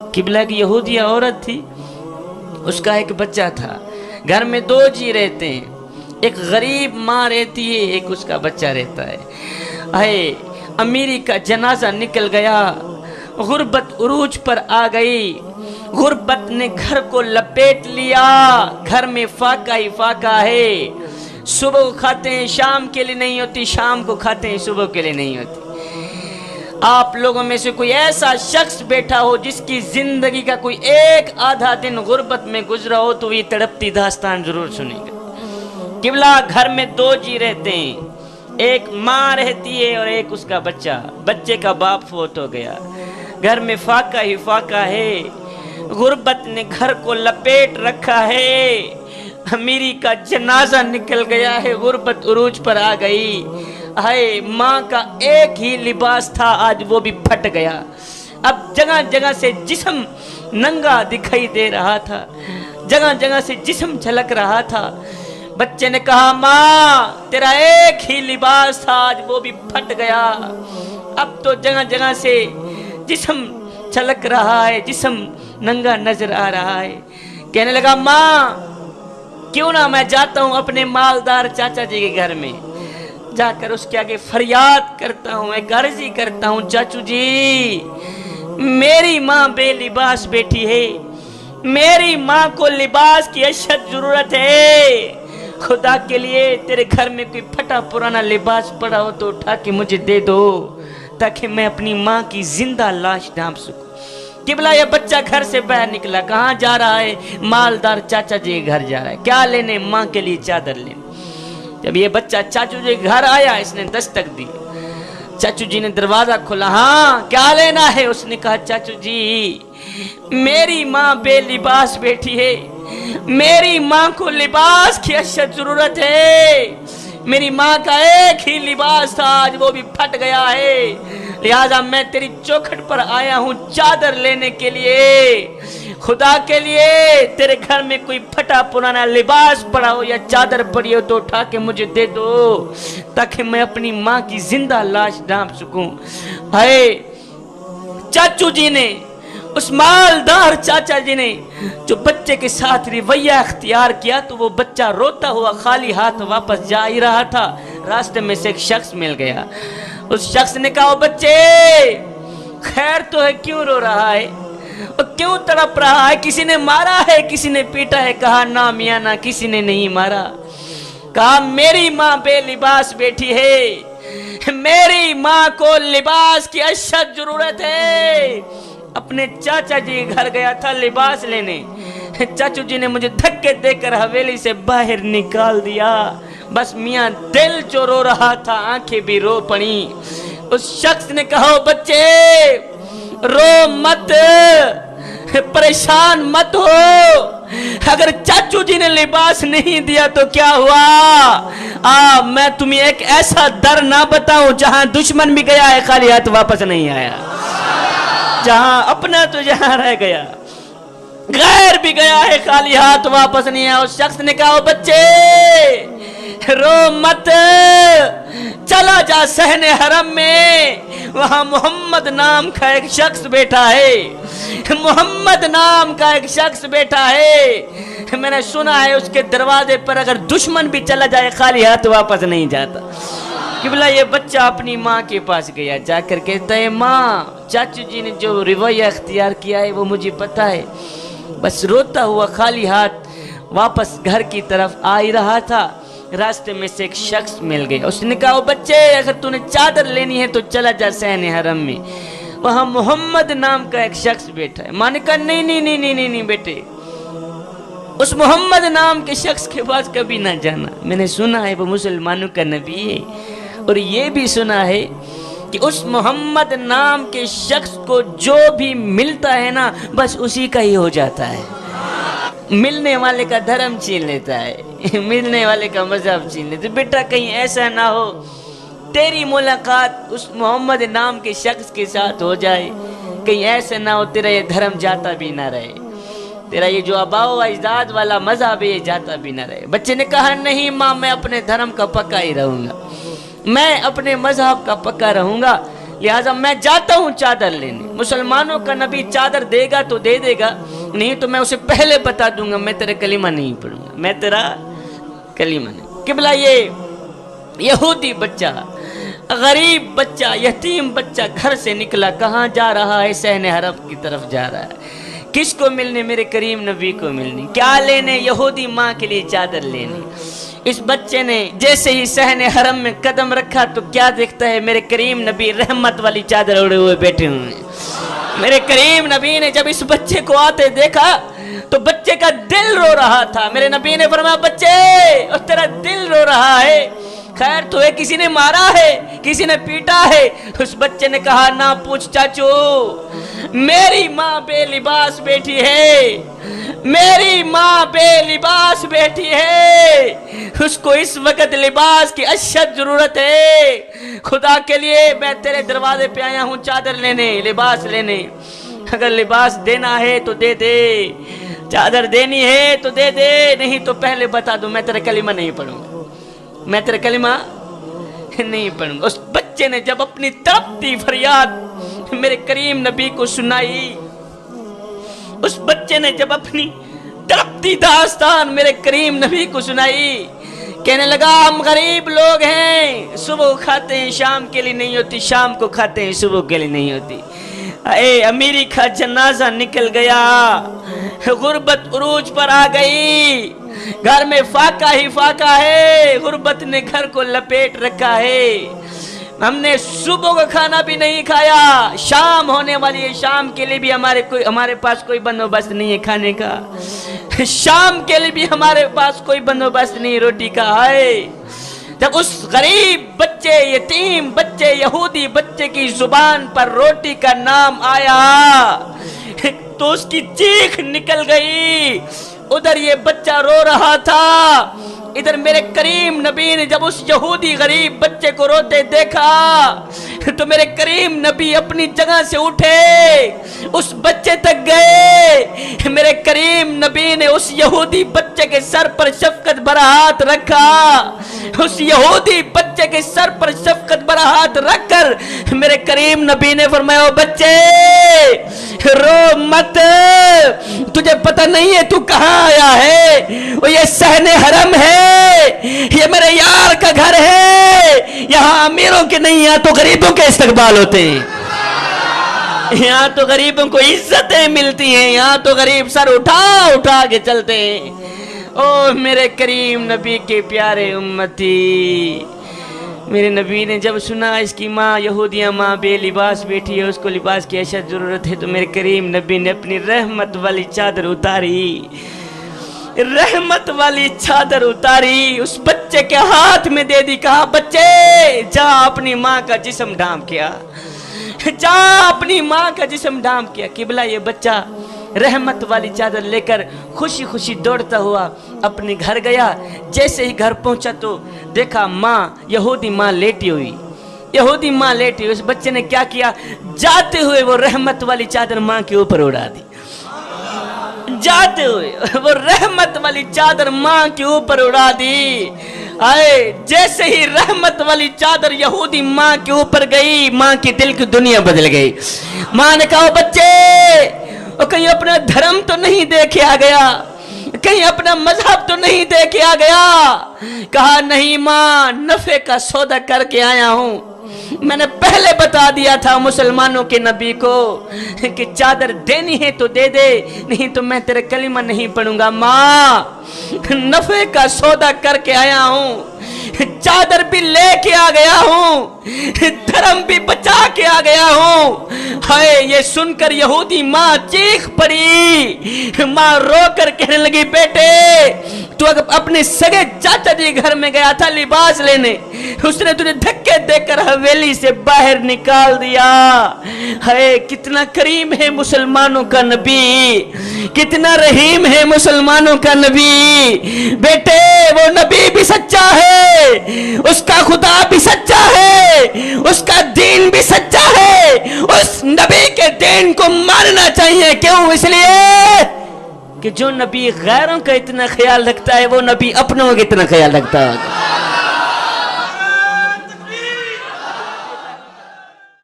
قبلہ کی یہودیہ عورت تھی، اس کا ایک بچہ تھا، گھر میں دو جی رہتے ہیں، ایک غریب ماں رہتی ہے، ایک اس کا بچہ رہتا ہے۔ امیری کا جنازہ نکل گیا، غربت عروج پر آ گئی، غربت نے گھر کو لپیٹ لیا، گھر میں فاقہ ہی فاقہ ہے، صبح کو کھاتے ہیں شام کے لیے نہیں ہوتی، شام کو کھاتے ہیں صبح کے لیے نہیں ہوتی۔ آپ لوگوں میں سے کوئی ایسا شخص بیٹھا ہو جس کی زندگی کا کوئی ایک آدھا دن غربت میں گزرا ہو تو یہ تڑپتی داستان ضرور سنے گا۔ قبلہ گھر میں دو جی رہتے ہیں، ایک ماں رہتی ہے اور ایک اس کا بچہ، بچے کا باپ فوت ہو گیا، گھر میں فاقہ ہی فاقہ ہے، غربت نے گھر کو لپیٹ رکھا ہے، امیری کا جنازہ نکل گیا ہے، غربت عروج پر آ گئی۔ ماں کا ایک ہی لباس تھا، آج وہ بھی پھٹ گیا، اب جگہ جگہ سے جسم ننگا دکھائی دے رہا تھا، جگہ جگہ سے جسم جھلک رہا تھا۔ بچے نے کہا ماں تیرا ایک ہی لباس تھا، آج وہ بھی پھٹ گیا، اب تو جگہ جگہ سے جسم چھلک رہا ہے، جسم ننگا نظر آ رہا ہے۔ کہنے لگا ماں کیوں نہ میں جاتا ہوں اپنے مالدار چاچا جی کے گھر میں، جا کر اس کے آگے فریاد کرتا ہوں، ایک عرضی کرتا ہوں، چاچو جی میری ماں بے لباس بیٹھی ہے، میری ماں کو لباس کی اشد ضرورت ہے، خدا کے لیے تیرے گھر میں کوئی پھٹا پرانا لباس پڑا ہو تو اٹھا کے مجھے دے دو تاکہ میں اپنی ماں کی زندہ لاش ڈھانپ سکوں۔ قبلہ یہ بچہ گھر سے باہر نکلا، کہاں جا رہا ہے؟ مالدار چاچا جی کے گھر جا رہا ہے، کیا لینے؟ ماں کے لیے چادر لینے۔ جب یہ بچہ چاچو جی کے گھر آیا، اس نے دستک دی، چاچو جی نے دروازہ کھولا، ہاں کیا لینا ہے؟ اس نے کہا چاچو جی میری ماں بے لباس بیٹھی ہے، میری ماں کو لباس کی اشد ضرورت ہے، میری ماں کا ایک ہی لباس تھا، آج وہ بھی پھٹ گیا ہے، لہذا میں تیری چوکھٹ پر آیا ہوں چادر لینے کے لیے، خدا کے لیے تیرے گھر میں کوئی پھٹا پرانا لباس پڑا ہو یا چادر پڑی ہو تو اٹھا کے مجھے دے دو تاکہ میں اپنی ماں کی زندہ لاش ڈھانپ سکوں۔ چاچو جی نے، اس مالدار چاچا جی نے جو بچے کے ساتھ رویہ اختیار کیا تو وہ بچہ روتا ہوا خالی ہاتھ واپس جا ہی رہا تھا، راستے میں سے ایک شخص مل گیا، اس شخص نے کہا بچے خیر تو ہے، کیوں رو رہا ہے اور کیوں تڑپ رہا ہے؟ کسی نے مارا ہے؟ کسی نے پیٹا ہے؟ کہا نہ میاں نہ کسی نے نہیں مارا۔ کہا میری ماں بے لباس بیٹھی ہے، میری ماں کو لباس کی اشد ضرورت ہے، اپنے چاچا جی گھر گیا تھا لباس لینے، چاچو جی نے مجھے دھکے دے کر حویلی سے باہر نکال دیا، بس میاں دل جو رو رہا تھا آنکھیں بھی رو پڑی۔ اس شخص نے کہا بچے رو مت، پریشان مت ہو، اگر چاچو جی نے لباس نہیں دیا تو کیا ہوا؟ میں تمہیں ایک ایسا در نہ بتاؤں جہاں دشمن بھی گیا ہے خالی ہاتھ واپس نہیں آیا، جہاں اپنا تو جہاں رہ گیا، غیر بھی گیا ہے خالی ہاتھ واپس نہیں آیا۔ اس شخص نے کہا بچے رو مت، چلا جا صحن حرم میں، وہاں محمد نام کا ایک شخص بیٹھا ہے، محمد نام کا ایک شخص بیٹھا ہے، میں نے سنا ہے اس کے دروازے پر اگر دشمن بھی چلا جائے خالی ہاتھ واپس نہیں جاتا۔ قبلہ یہ بچہ اپنی ماں کے پاس گیا، جا کر کہتا ہے ماں چاچو جی نے جو رویہ اختیار کیا ہے وہ مجھے پتا ہے، بس روتا ہوا خالی ہاتھ واپس گھر کی طرف آ ہی رہا تھا، راستے میں سے ایک شخص مل گیا، اس نے کہا بچے اگر تو نے چادر لینی ہے تو چلا جا صحن حرم میں، وہاں محمد نام کا ایک شخص بیٹھا ہے۔ ماں نے کہا نہیں نہیں نہیں نہیں نہیں بیٹے، اس محمد نام کے شخص کے پاس کبھی نہ جانا، میں نے سنا ہے وہ مسلمانوں کا نبی ہے، اور یہ بھی سنا ہے کہ اس محمد نام کے شخص کو جو بھی ملتا ہے نا بس اسی کا ہی ہو جاتا ہے، ملنے والے کا دھرم چھین لیتا ہے، ملنے والے کا مذہب چھین لیتا ہے۔ بیٹا کہیں ایسا نہ ہو تیری ملاقات اس محمد نام کے شخص کے ساتھ ہو جائے، کہیں ایسا نہ ہو تیرا یہ دھرم جاتا بھی نہ رہے، تیرا یہ جو آباء و اجداد والا مذہب ہے یہ جاتا بھی نہ رہے۔ بچے نے کہا نہیں ماں میں اپنے دھرم کا پکا ہی رہوں گا، میں اپنے مذہب کا پکا رہوں گا، لہٰذا میں جاتا ہوں چادر لینے. مسلمانوں کا نبی چادر دے گا تو دے دے گا, نہیں تو میں اسے پہلے بتا دوں گا میں تیرا کلمہ نہیں پڑھوں گا, میں تیرا کلمہ نہیں. قبلہ یہ یہودی بچہ, غریب بچہ, یتیم بچہ گھر سے نکلا, کہاں جا رہا ہے؟ صحن حرم کی طرف جا رہا ہے. کس کو ملنے؟ میرے کریم نبی کو ملنے. کیا لینے؟ یہودی ماں کے لیے چادر لینے. اس بچے نے جیسے ہی صحن حرم میں قدم رکھا تو کیا دیکھتا ہے؟ میرے کریم نبی رحمت والی چادر اڑے ہوئے بیٹھے ہوئے ہیں. میرے کریم نبی نے جب اس بچے کو آتے دیکھا تو بچے کا دل رو رہا تھا. میرے نبی نے فرمایا بچے, اور تیرا دل رو رہا ہے, خیر تو ہے کسی نے مارا ہے, کسی نے پیٹا ہے؟ اس بچے نے کہا نہ پوچھ چاچو, میری ماں بے لباس بیٹھی ہے, میری ماں بے لباس بیٹھی ہے, اس کو اس وقت لباس کی اشد ضرورت ہے. خدا کے لیے میں تیرے دروازے پہ آیا ہوں چادر لینے, لباس لینے. اگر لباس دینا ہے تو دے دے, چادر دینی ہے تو دے دے, نہیں تو پہلے بتا دوں میں تیرا کلمہ نہیں پڑھوں گا, میں تیرا کلمہ نہیں پڑھوں گا. اس بچے نے جب اپنی تڑپتی فریاد میرے کریم نبی کو سنائی, اس بچے نے جب اپنی تڑپتی داستان میرے کریم نبی کو سنائی, کہنے لگا ہم غریب لوگ ہیں, صبح کھاتے ہیں شام کے لیے نہیں ہوتی, شام کو کھاتے ہیں صبح کے لیے نہیں ہوتی. اے امیری کا جنازہ نکل گیا, غربت عروج پر آ گئی, گھر میں فاقہ ہی فاقہ ہے, غربت نے گھر کو لپیٹ رکھا ہے, ہم نے صبح کا کھانا بھی نہیں کھایا, شام ہونے والی ہے, شام کے لیے بھی ہمارے پاس کوئی بندوبست نہیں ہے کھانے کا, شام کے لیے بھی ہمارے پاس کوئی بندوبست نہیں روٹی کا ہے. جب اس غریب بچے, یتیم بچے, یہودی بچے کی زبان پر روٹی کا نام آیا تو اس کی چیخ نکل گئی. ادھر یہ بچہ رو رہا تھا, ادھر میرے کریم نبی نے جب اس یہودی غریب بچے کو روتے دیکھا تو میرے کریم نبی اپنی جگہ سے اٹھے, اس بچے تک گئے. میرے کریم نبی نے اس یہودی بچے کے سر پر شفقت بھرا ہاتھ رکھا, اس یہودی بچے کے سر پر شفقت بھرا ہاتھ رکھ کر میرے کریم نبی نے فرمایا او بچے رو مت, تجھے پتہ نہیں ہے تو کہاں آیا ہے, وہ یہ صحن حرم ہے, یہ میرے یار کا گھر ہے, یہاں امیروں کے نہیں, یہاں تو غریبوں کے استقبال ہوتے ہیں, یہاں تو غریبوں کو عزتیں ملتی ہیں, یہاں تو غریب سر اٹھا اٹھا کے چلتے ہیں. او میرے کریم نبی کے پیارے امتی, میرے نبی نے جب سنا اس کی ماں یہودیاں ماں بے لباس بیٹھی ہے, اس کو لباس کی اشد ضرورت ہے, تو میرے کریم نبی نے اپنی رحمت والی چادر اتاری, رحمت والی چادر اتاری, اس بچے کے ہاتھ میں دے دی, کہا بچے جا اپنی ماں کا جسم ڈھانپ کیا, جا اپنی ماں کا جسم ڈھانپ کیا. قبلہ یہ بچہ رحمت والی چادر لے کر خوشی خوشی دوڑتا ہوا اپنے گھر گیا. جیسے ہی گھر پہنچا تو دیکھا ماں, یہودی ماں لیٹی ہوئی, یہودی ماں لیٹی ہوئی. اس بچے نے کیا کیا, جاتے ہوئے وہ رحمت والی چادر ماں کے اوپر اڑا دی, جاتے ہوئے وہ رحمت والی چادر ماں کے اوپر اڑا دی. آئے جیسے ہی رحمت والی چادر یہودی ماں کے اوپر گئی, ماں کی دل کی دنیا بدل گئی. ماں نے کہا بچے کہیں اپنا دھرم تو نہیں دیکھے آ گیا, کہیں اپنا مذہب تو نہیں دیکھے آ گیا. کہا نہیں ماں, نفع کا سودا کر کے آیا ہوں, میں نے پہلے بتا دیا تھا مسلمانوں کے نبی کو کہ چادر دینی ہے تو دے دے, نہیں تو میں تیرے کلمہ نہیں پڑھوں گا. ماں نفع کا سودا کر کے آیا ہوں, چادر بھی لے کے آ گیا ہوں, دھرم بھی بچا کے آ گیا ہوں. ہائے یہ سن کر یہودی ماں چیخ پڑی, ماں رو کر کہنے لگی بیٹے تو اپنے سگے چاچا جی گھر میں گیا تھا لباس لینے, اس نے تجھے دھکے دے کر حویلی سے باہر نکال دیا. ہائے کتنا کریم ہے مسلمانوں کا نبی, کتنا رحیم ہے مسلمانوں کا نبی. بیٹے وہ نبی بھی سچا ہے, اس کا خدا بھی سچا ہے, اس کا دین بھی سچا ہے, اس نبی کے دین کو ماننا چاہیے. کیوں؟ اس لیے کہ جو نبی غیروں کا اتنا خیال رکھتا ہے وہ نبی اپنوں کا اتنا خیال رکھتا ہے.